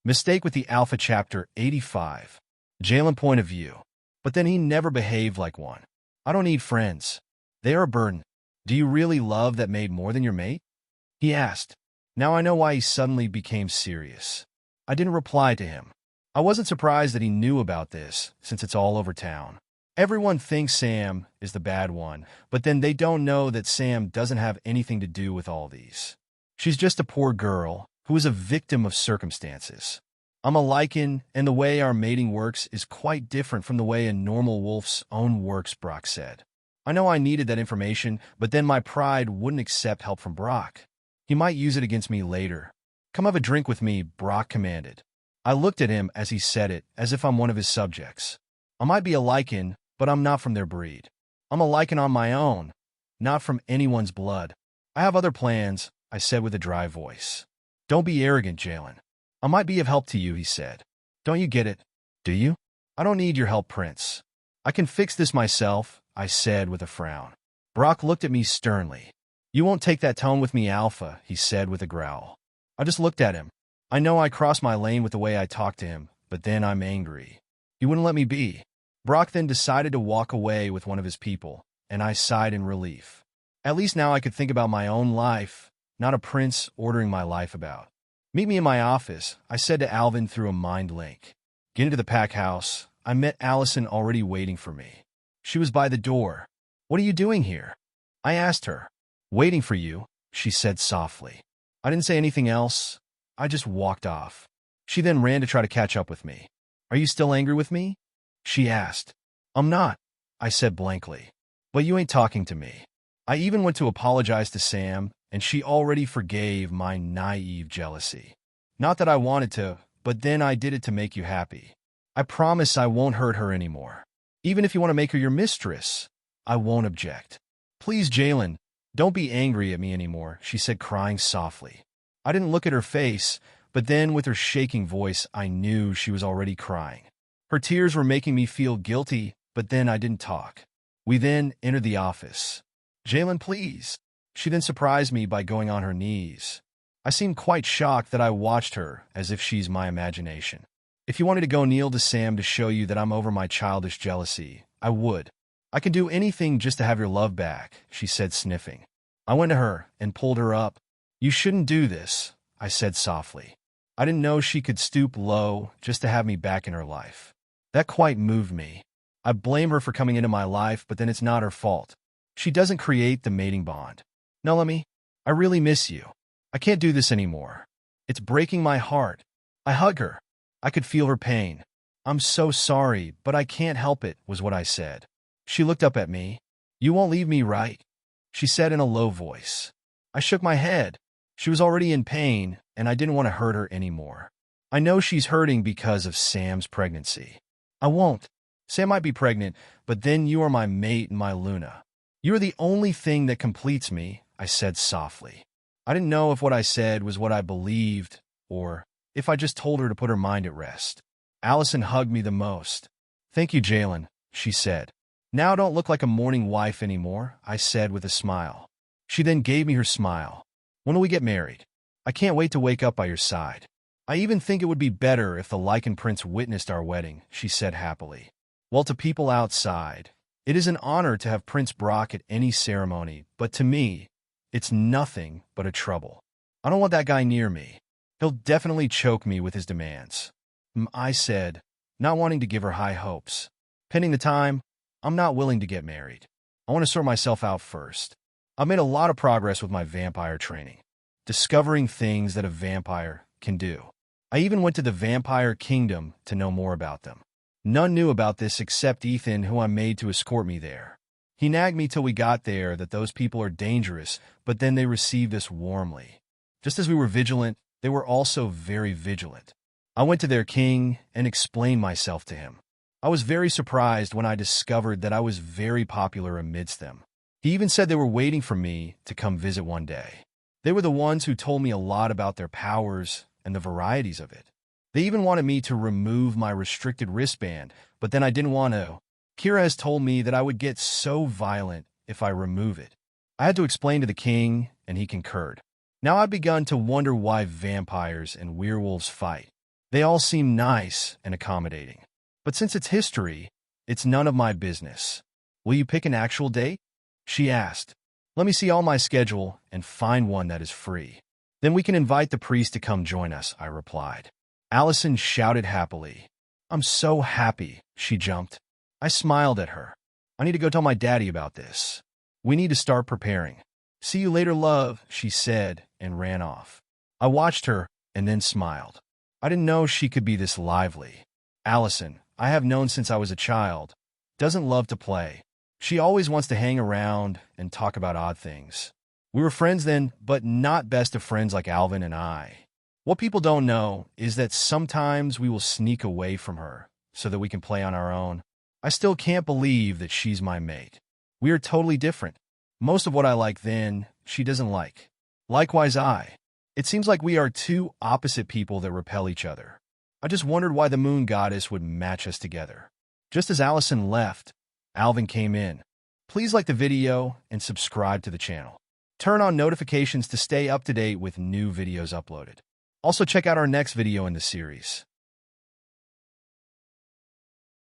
Mistake with the Alpha Chapter 85. Jalen point of view. But then he never behaved like one. I don't need friends. They are a burden. Do you really love that maid more than your mate? He asked. Now I know why he suddenly became serious. I didn't reply to him. I wasn't surprised that he knew about this, since it's all over town. Everyone thinks Sam is the bad one, but then they don't know that Sam doesn't have anything to do with all these. She's just a poor girl who is a victim of circumstances. I'm a lichen, and the way our mating works is quite different from the way a normal wolf's own works, Brock said. I know I needed that information, but then my pride wouldn't accept help from Brock. He might use it against me later. Come have a drink with me, Brock commanded. I looked at him as he said it, as if I'm one of his subjects. I might be a lichen, but I'm not from their breed. I'm a lichen on my own, not from anyone's blood. I have other plans, I said with a dry voice. Don't be arrogant, Jalen. I might be of help to you, he said. Don't you get it? Do you? I don't need your help, Prince. I can fix this myself, I said with a frown. Brock looked at me sternly. You won't take that tone with me, Alpha, he said with a growl. I just looked at him. I know I crossed my lane with the way I talked to him, but then I'm angry. He wouldn't let me be. Brock then decided to walk away with one of his people, and I sighed in relief. At least now I could think about my own life, not a prince ordering my life about. Meet me in my office, I said to Alvin through a mind link. Get into the pack house. I met Allison already waiting for me. She was by the door. What are you doing here? I asked her. Waiting for you, she said softly. I didn't say anything else. I just walked off. She then ran to try to catch up with me. Are you still angry with me? She asked. I'm not, I said blankly. But you ain't talking to me. I even went to apologize to Sam, and she already forgave my naive jealousy. Not that I wanted to, but then I did it to make you happy. I promise I won't hurt her anymore. Even if you want to make her your mistress, I won't object. Please, Jalen, don't be angry at me anymore, she said, crying softly. I didn't look at her face, but then with her shaking voice, I knew she was already crying. Her tears were making me feel guilty, but then I didn't talk. We then entered the office. Jalen, please. She then surprised me by going on her knees. I seemed quite shocked that I watched her as if she's my imagination. If you wanted to go kneel to Sam to show you that I'm over my childish jealousy, I would. I can do anything just to have your love back, she said, sniffing. I went to her and pulled her up. You shouldn't do this, I said softly. I didn't know she could stoop low just to have me back in her life. That quite moved me. I blame her for coming into my life, but then it's not her fault. She doesn't create the mating bond. Nellamy, I really miss you. I can't do this anymore. It's breaking my heart. I hug her. I could feel her pain. I'm so sorry, but I can't help it, was what I said. She looked up at me. You won't leave me, right? She said in a low voice. I shook my head. She was already in pain, and I didn't want to hurt her anymore. I know she's hurting because of Sam's pregnancy. I won't. Sam might be pregnant, but then you are my mate and my Luna. You are the only thing that completes me, I said softly. I didn't know if what I said was what I believed, or if I just told her to put her mind at rest. Allison hugged me the most. Thank you, Jalen, she said. Now don't look like a mourning wife anymore, I said with a smile. She then gave me her smile. When will we get married? I can't wait to wake up by your side. I even think it would be better if the Lichen Prince witnessed our wedding, she said happily. Well, to people outside, it is an honor to have Prince Brock at any ceremony, but to me, it's nothing but a trouble. I don't want that guy near me. He'll definitely choke me with his demands. I said, not wanting to give her high hopes. Pending the time, I'm not willing to get married. I want to sort myself out first. I've made a lot of progress with my vampire training, discovering things that a vampire can do. I even went to the vampire kingdom to know more about them. None knew about this except Ethan, who I made to escort me there. He nagged me till we got there that those people are dangerous, but then they received us warmly. Just as we were vigilant, they were also very vigilant. I went to their king and explained myself to him. I was very surprised when I discovered that I was very popular amidst them. He even said they were waiting for me to come visit one day. They were the ones who told me a lot about their powers and the varieties of it. They even wanted me to remove my restricted wristband, but then I didn't want to. Kira has told me that I would get so violent if I remove it. I had to explain to the king, and he concurred. Now I'd begun to wonder why vampires and werewolves fight. They all seem nice and accommodating. But since it's history, it's none of my business. Will you pick an actual date? She asked. Let me see all my schedule and find one that is free. Then we can invite the priest to come join us, I replied. Allison shouted happily. I'm so happy, she jumped. I smiled at her. I need to go tell my daddy about this. We need to start preparing. See you later, love, she said and ran off. I watched her and then smiled. I didn't know she could be this lively. Allison, I have known since I was a child, doesn't love to play. She always wants to hang around and talk about odd things. We were friends then, but not best of friends like Alvin and I. What people don't know is that sometimes we will sneak away from her so that we can play on our own. I still can't believe that she's my mate. We are totally different. Most of what I like then, she doesn't like. Likewise I. It seems like we are two opposite people that repel each other. I just wondered why the moon goddess would match us together. Just as Allison left, Alvin came in. Please like the video and subscribe to the channel. Turn on notifications to stay up to date with new videos uploaded. Also check out our next video in the series.